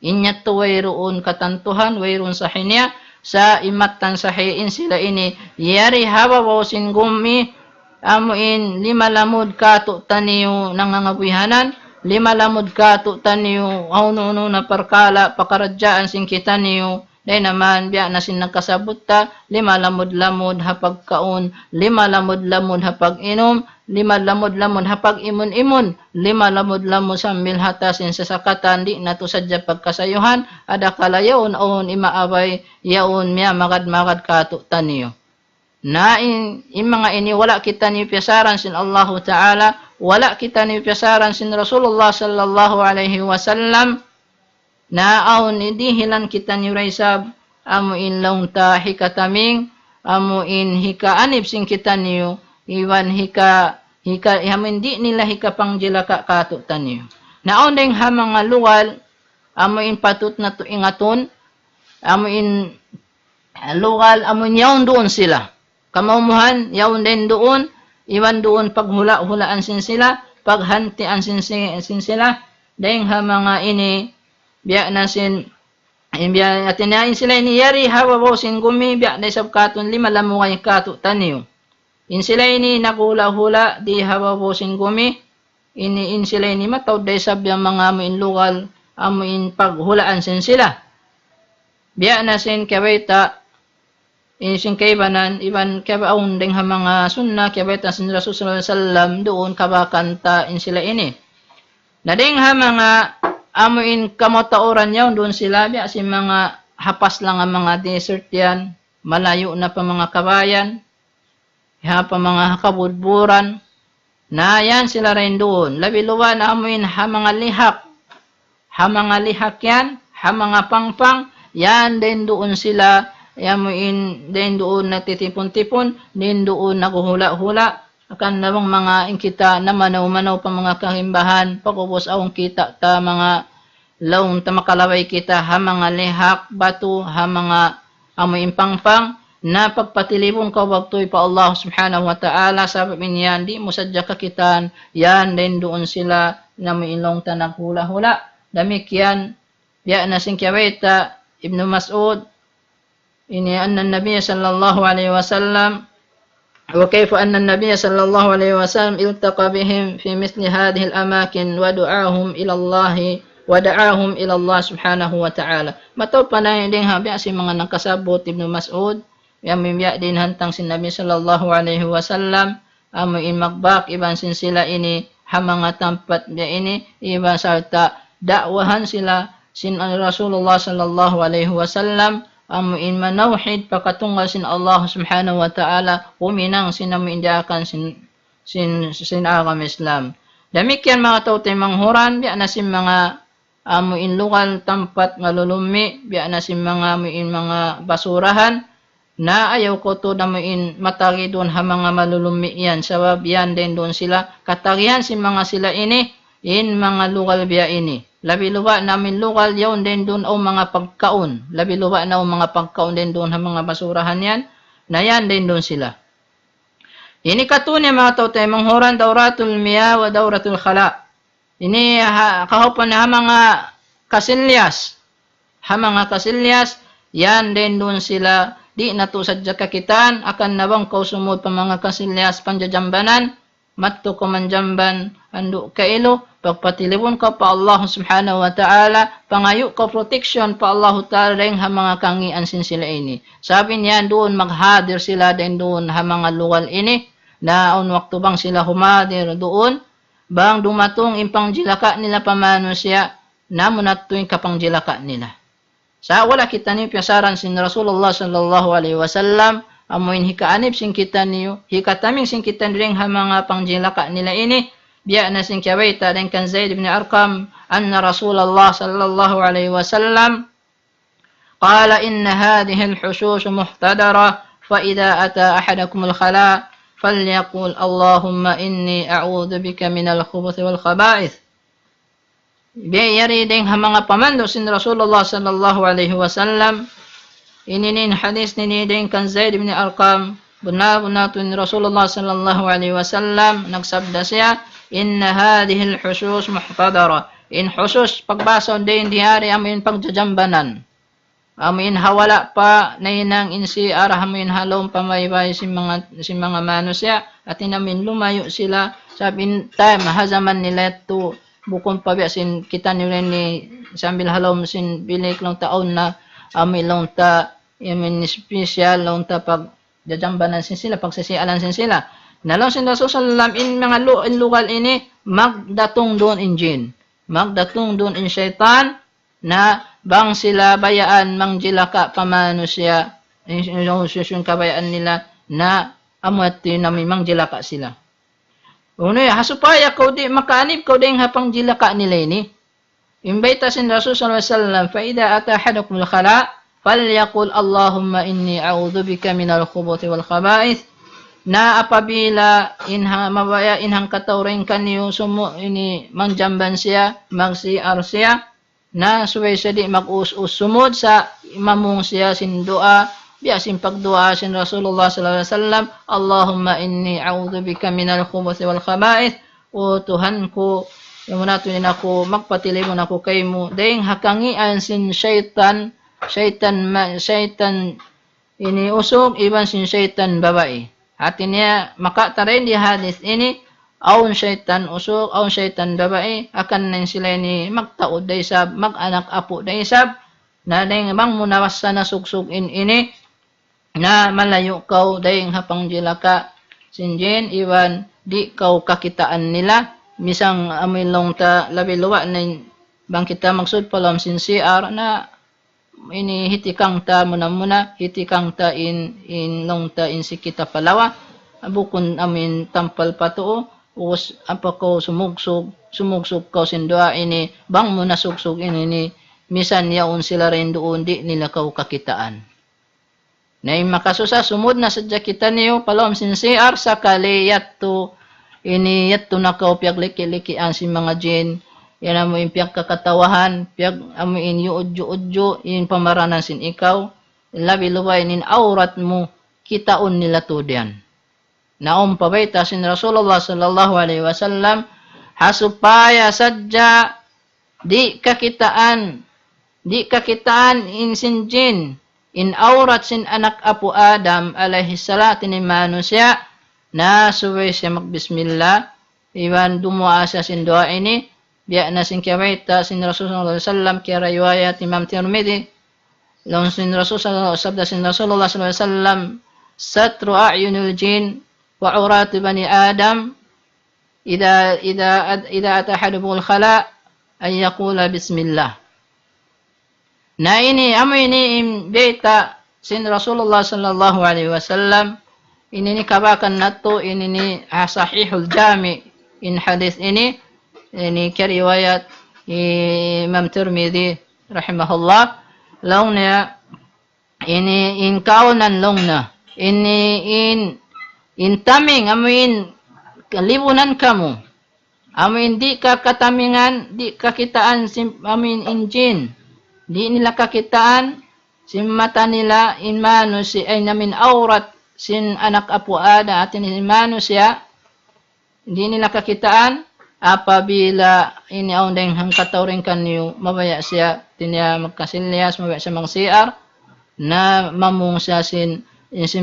Inyat to wayroon katantuhan, wayroon sa hinya, sa imatan sahiin sila ini yari hawaw sin gumi amuin 5 lamud kato taniyo nangangabuhanan 5 lamud kato taniyo auno na parkala pakaradyaan sin kita niyo day naman biya na sin nagkasabot 5 lamud hapag kaon 5 lamud hapag inom 5 lamud hapag imun 5 lamud sambil hatasin sa sakatan di nato sadya pagkasayuhan ada kalayaon on imaabay yaon miya magad kato taniyo na in mga ini wala kita ni piyasaran sin Allah Ta'ala, wala kita ni piyasaran sin Rasulullah sallallahu alaihi wasallam, na aon hindi hilan kita ni raisab, amo in laung ta hikataming, amo in hika anib sin kita niyo, iwan hika hindi nila hika pangjilaka kato taniyo. Na aon ding ha mga luwal, amo in patut na to ingaton, amo in luwal, amo yaon doon sila. Kamumuhan, yaon din doon, iwan doon paghula-hulaan sin sila, paghantian sin sila, dahil ha mga ini, biya na sin, biya atinain sila ini, yari hawawaw sin gumi, biya na isab katon, lima lamukay kato taniyo. In sila ini nakula-hula, di hawawaw sin gumi, in sila ini mataw, dahil sab yung mga amuin lugal, amuin paghulaan sin sila. Biya na sin kawaita, isin kaibanan, iban kabaon ding ha mga sunna, kabaita sin Rasul sallallahu alaihi wasallam, doon kabakanta in sila ini. Na ding ha mga amuin kamotauran yaw, doon sila, biya si mga hapas lang ang mga desert yan, malayo na pa mga kabayan, ha pa mga kabudburan, na yan sila rin doon. Labi luwa na amuin ha mga lihak yan, ha mga pangpang, yan din doon sila, yamuin din doon natitipon-tipon, din doon naguhula-hula, akan namang mga inkita na manaw-manaw pa mga kahimbahan, pagubos awang kita ta mga laong ta makalaway kita, ha mga lihak, batu, ha mga amuin pangpang, na pagpatilibong kawagtoy pa Allah subhanahu wa ta'ala, sabi niyan, di mo sadya kakitan, yan din doon sila, na may ilong ta naghula-hula, damik yan, biya na singkyawaita, Ibn Mas'ud, ini anna an-nabiy sallallahu alaihi wasallam wa kayfa anna an-nabiy sallallahu alaihi wasallam iltaqa bihim fi mithli hadhihi al-amakin wa du'ahum ila Allah subhanahu wa ta'ala. Mataw panay ding habi si mga nagkasabot Ibn Mas'ud, yamimya din hantang sin Nabi sallallahu alaihi wasallam, amo in magbak iban sin sila ini ha mga tampat dia ini, iban sarta dakwahan sila sin Rasulullah sallallahu alaihi wasallam, amuin manawhid pagkatunggal sin Allah subhanahu wa ta'ala, uminang sinamuindiakan sin agam Islam. Damikyan mga tautay manghuran, biya na sin mga amuin lokal tampat malulumi, biya na sin mga amuin mga basurahan, na ayaw ko to namuin matagi doon ha mga malulumi yan, sabab yan din doon sila, katagihan sin mga sila ini, in mga lokal biya ini. Labi luwa namin lokal yaon din doon o mga pagkaon. Labi luwa na o mga pagkaon din doon ang mga basurahan yan. Na yan din doon sila. Ini katunay mga tautay manghuran, dauratul miya wa dauratul khala. Ini kahupan na mga kasilyas. Ha mga kasilyas, yan din doon sila. Di na to sadya kakitan, akan nabang kausumod pa mga kasilyas panjajambanan. Matto ko manjamban, ando kailo, pagpatilibon ka pa Allah subhanahu wa ta'ala, pangayo ka protection pa Allah ta'ala rin ha mga kangian sin sila ini. Sabi niya doon maghadir sila din doon ha mga luwal ini, na on waktu bang sila humadir doon, bang dumatong impang jilaka nila pamano siya, na munatuin kapang jilaka nila. Sa wala kita ni piyasaran sin Rasulullah sallallahu alaihi wasallam, amuin hikaanib sin kita niyo, hikataming sin kita rin ha mga pangjilaka nila ini, biya na sin kyawaita din kan Zaid ibn Arqam, anna Rasulullah sallallahu alaihi wasallam, qala inna hadhihi al-hushushu muhtadara, fa idha ata ahadakum al-khala, falyaqul Allahumma inni a'udhu bika min al-khubuthi wal-khaba'ith. Biya yari din ha mga pamando sin Rasulullah sallallahu alaihi wasallam, ininin hadis ni din kan Zaid ibn Arqam, bunatun Rasulullah sallallahu alaihi wasallam, nagsabda siya, inna hadhihi al-husus muhtadara. In husus, pagbasa din dihari amin pagjajambanan. Amin hawala pa na inang insi arah amin halong pamaybay si mga manusya, at inamin lumayo sila, sabin time hazaman nila to, bukon pabiasin kita nila ni sambil halom sin bilik lang taon na, amin lang ta, yamin special lang ta pag jajambanan sin sila, pagsisialan sin sila. Nalong sin Rasulullah in mga lugal ini, magdatong doon in jin. Magdatong doon in syaitan, na bang sila bayaan mangjilaka pamano siya, yung kabayaan nila, na amat namimang jilaka sila. Uno hasupaya kau di makaanib kau ding hapang jilaka nila ini. Imbaita sin Rasul sallallahu alaihi wasallam fa idza ata ahadukumul khala falyaqul Allahumma inni a'udzubika minal khubuthi wal khaba'ith. Na apabila inhang katauring kaniyo sumo ini mangjamban siya, magsiar siya, na suway siya di mag-us-us sumod sa imamong siya sin doa, biya sin pagdua sin Rasulullah sallallahu alaihi wasallam, Allahumma inni a'udzubika minal khubuthi wal khaba'ith. O Tuhan ko, yung natunin ako, magpatili mo na ako kay mo. Dahing hakangian sin syaitan ini usog, iban sin syaitan babae. Hati niya, makatarin di hadis ini, aun syaitan usog, aun syaitan babae, akan na sila ini magtaod da isab, mag-anak apo da isab, na dahing bang munawasa na sugsugin ini, na malayo kau dahing hapang jilaka, sinjin, iwan, di kau kakitaan nila, misang amilong ta labi luwa na bang kita magsud palam sin CR na ini hitikang ta muna hitikang ta in long ta in si kita palawa bukun amin tampal patuo us apa ko sumugsog ko sin doa ini bang muna sugsog ini misan yaon sila rin doon di nila kau kakitaan na makasusa sumud na sadya kita niyo palam sin CR sa kaliyat to ini yato na kao piag liki-likian si mga jin. Yan amo yung piag kakatawahan, piag amo in yuudyo-udyo, in pamaranan sin ikaw. Labi luway in aurat mo, kitaon nila to diyan. Naong pabayta sin Rasulullah sallallahu alaihi wasallam, hasupaya sadya, di kakitaan in sin jin, in aurat sin anak apo Adam alaihi salatu ni manusia, na suway siya magbismillah, iwan dumuha siya sin doa ini, biya na sin kiyawaita sin Rasulullah sallallahu alaihi wasallam, kaya riwayat Imam Tirmidhi, lawan sin Rasulullah sallallahu alaihi wasallam, satru a'yunul jin, wa uratu bani Adam, idha atahadubul khala, ay yaqula bismillah. Na ini, amo ini imbita sin Rasulullah sallallahu alaihi wasallam, ini kabakan nato ini sahihul jami in hadis ini keriwayat Imam Tirmidhi rahimahullah longnya ini in kaunan longna ini in taming amin kalibunan kamu amin di ka katamingan di kakitaan amin in jin di nila kakitaan sim mata nila in manusi ay namin aurat sin anak apo Ada atin manusia hindi nila kakitaan apabila ini aundeng hang katawring kanyo mabaya siya tinya magkasilyas mabaya siya mang CR na mamung siya sin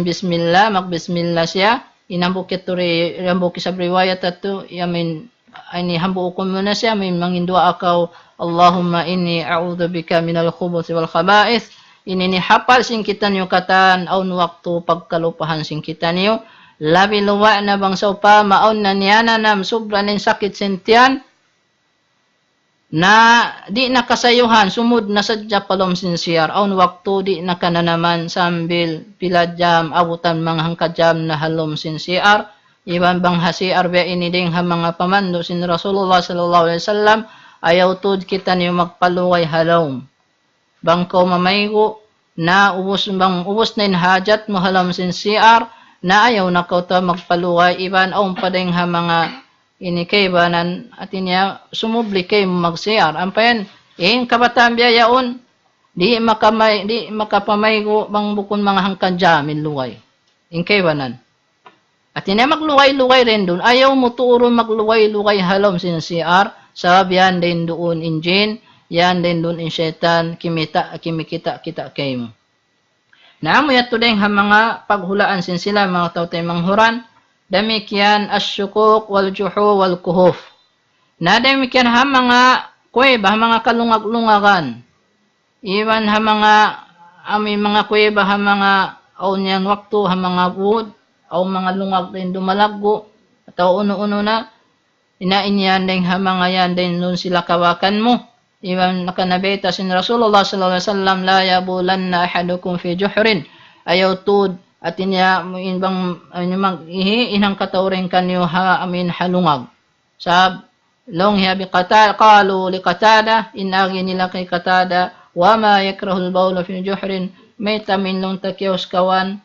bismillah magbismillah siya inambukit turi inambukit sa riwayat ato yamin ini hambuukon muna siya may mangindua akaw Allahumma inni a'udzubika minal khubuthi wal khaba'ith. Ini ni hapal sing kita niyo katan aun waktu pagkalupahan sing kita niyo labi luwa na bang sa upa maon na niya na nam sobra ning sakit sentian na di nakasayuhan sumud na sadya palom sincere aun waktu di nakananaman sambil pila jam abutan mga hangkajam na halom sincere iban bang hasiar be ini ding ha mga pamando sin Rasulullah sallallahu alaihi wasallam ayaw tud kita niyo magpaluway halom bangko mamaygo na ubos na inhajat mo halam sin CR na ayaw na kauta magpaluway iban aung padeng ha mga inikaybanan at inya sumubli kay mag-CR ampayan kabataan biyayaon di makapamaygo bang bukon mga hangkadyamin luway inkaybanan at inya magluway-luway rin doon ayaw mo tuuro magluway-luway halam sin CR sabihan din doon injin yan din doon in syaitan kimikita kita kay mo. Naamo yato ding ha mga paghulaan sin sila mga tao tay manghuran damikyan asyukuk wal juhu wal kuhuf. Na damikyan ha mga kuweba mga kalungag-lungagan. Iwan ha mga mga kuweba ha mga aunyan waktu ha mga wood o mga lungag din dumalaggo at uno-uno na inainyan ding ha mga yan din doon sila kawakan mo. Iwan nakanabita sin Rasulullah sallallahu alaihi wasallam la yabulanna ahadukum fi juhrin ayaw tud at inya mo inbang mag inang katawren kanyo ha amin halungag sab long hiya bi qatada qalu li qatada inagi nila kay qatada wa ma yakrahul bawl fi juhrin may tamin long takyos kawan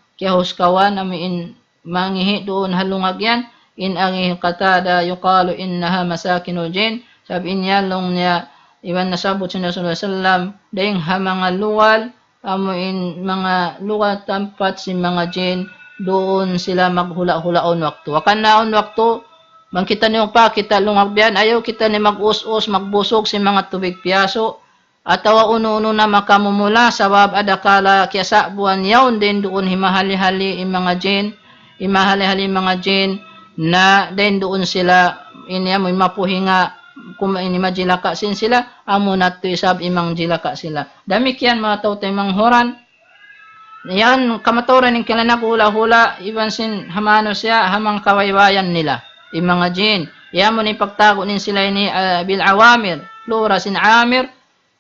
amin mangihi doon halungag yan inagi qatada yuqalu innaha masakinul jin sab inya long niya iwan nasabot si Rasulullah sallam dayang ha mga luwal amuin mga luwal tampat si mga jin doon sila maghula-hulaon waktu akan naon waktu man kita niyo pa kita lungag biyan ayaw kita ni mag-us-us magbusog si mga tubig piyaso atawa uno-uno na makamumula sabab adakala kiyasa buwan yaon din doon himahali-hali mga jin na din doon sila inya mo mapuhinga kung inimajilaka sin sila amo nato isab imang jilaka sila damikyan mga tautay manghoran yan kamaturan ning kailan hula-hula iban sin hamano siya hamang kawaywayan nila imang jin yamo ni pagtago nin sila ni bil awamir plura sin amir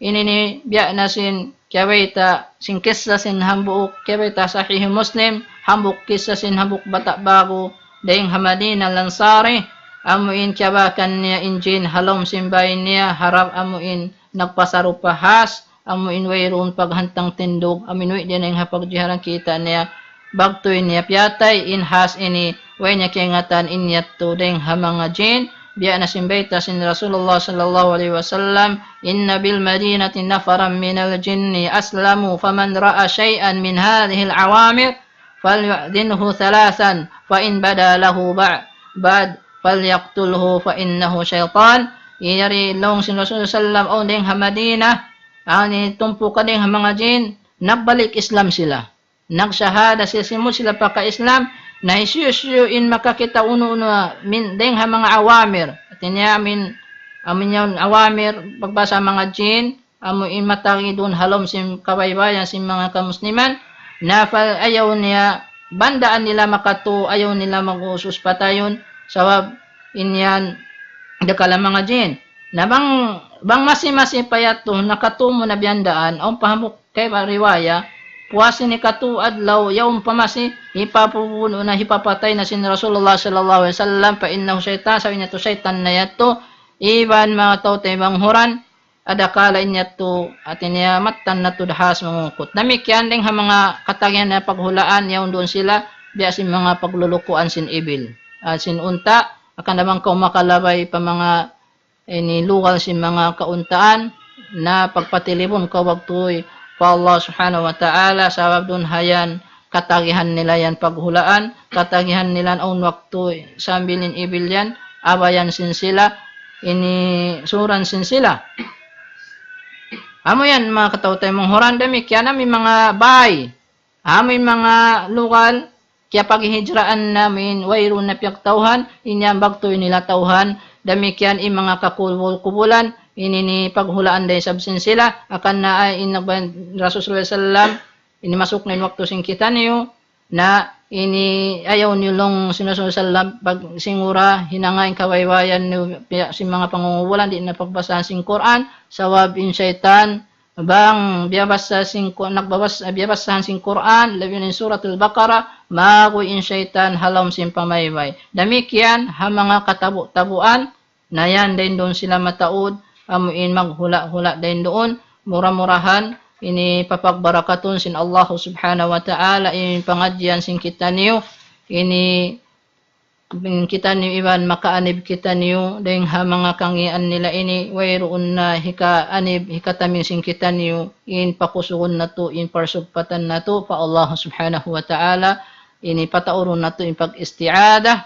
ini ni biya na sin kawaita sin kissa sin hambuk kawaita sahih muslim hambuk kissa sin hambuk bata bago daing hamadina lansari amuin tiyabakan niya injin halom simbahin niya harap amuin nagpasarupahas amuin wayroon paghantang tindog amin way din ang hapagjiharan kita niya bagtoy niya piyatay inhas ini way niya kingatan inyat tudeng hamanga jin biya na simbayta sin Rasulullah sallallahu alaihi wasallam inna bil madinati nafaran minal jinni aslamu faman ra'a shay'an min hadhihi al awamir falyu'dinhu thalathan fa in bada lahu ba'd falyaqtulhu fa innahu syaitan iyari long sin Rasulullah sallam o ding hamadina ani tumpu kading mga jin nagbalik Islam sila nagsyahada sila pa ka Islam na isyusyuin makakita uno-uno min ding mga awamir at niya amin yon awamir pagbasa mga jin amuin matangi doon halom sim kabaybayan sim mga kamusliman na ayaw niya bandaan nila makatu ayaw nila mag-usus patayon sabab inyan dakala mga jin na bang masi payato nakatumo na biyandaan ang pahamok kay riwaya puwasin ni katu adlaw yaum pamasi ipapupuno na hipapatay na sin Rasulullah sallallahu alaihi wasallam pa innahu syaitan sabi niya to syaitan na yato iban mga tautay manghuran adakala inyato atin niya matan na tudhas mangukot namikyan ding ha mga katagyan na paghulaan yaon doon sila biya sin mga paglulukuan sin ibil sin unta akan namang makalabay pa mga inilugal sin mga kauntaan na pagpatilibon kawagtoy pa Allah subhanahu wa ta'ala sabab dun hayan katagihan nila yan paghulaan katagihan nila ang waktu sambilin ibil yan abayan sin sila ini suran sin sila amo yan mga katautay mong horan damikyan may mga bay amin mga lugal kaya paghihijraan namin wayroon na piyagtauhan inyang bagtoy nila tauhan damikyan mga kakubulan ini ni paghulaan day sabsin sila akan na ay inagban Rasulullah sallam ini masuk na waktu sing kita niyo na ini ayaw nilong sinusunod sallam pag singura hinangain kawaywayan ni si mga pangungubulan di na pagbasahan sing Quran sawab in syaitan bang biyabasa sing biyabasahan sing Quran labi ni suratul Baqarah mago in syaitan halam sim pamaybay damikyan ha mga katabu-tabuan na yan din doon sila mataud amuin maghula-hula din doon mura-murahan ini papagbarakaton sin Allah subhanahu wa ta'ala ini pangadyan sin kita niyo ini kita niyo iban makaanib kita niyo dahil ha mga kangian nila ini wayroon na hikaanib hikatamin sin kita niyo in pakusugon na to in parsugpatan na to pa Allah subhanahu wa ta'ala ini patauron na to in pag-isti'adah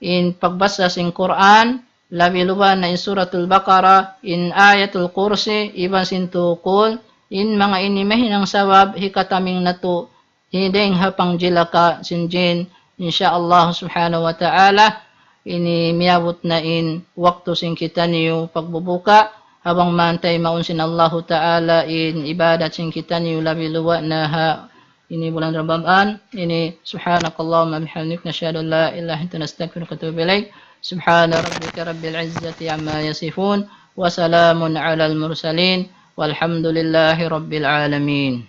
in pagbasa sin Quran labi luban na in suratul Baqarah in ayatul kursi iban sin tukul in mga ini mahinang sawab hikataming na to hideng hapang jilaka sinjin insyaallah subhanahu wa ta'ala ini miabot na in waktu sing kita niyo pagbubuka habang mantay maunsin Allah ta'ala in ibadat sing kita niyo labi luwa na ha ini bulan Ramadan ini subhanakallahumma bihamdika nashhadu an la ilaha illa anta nastaghfiruka wa atubu ilaik subhana rabbika rabbil izzati amma yasifun wa salamun alal mursalin walhamdulillahi rabbil alamin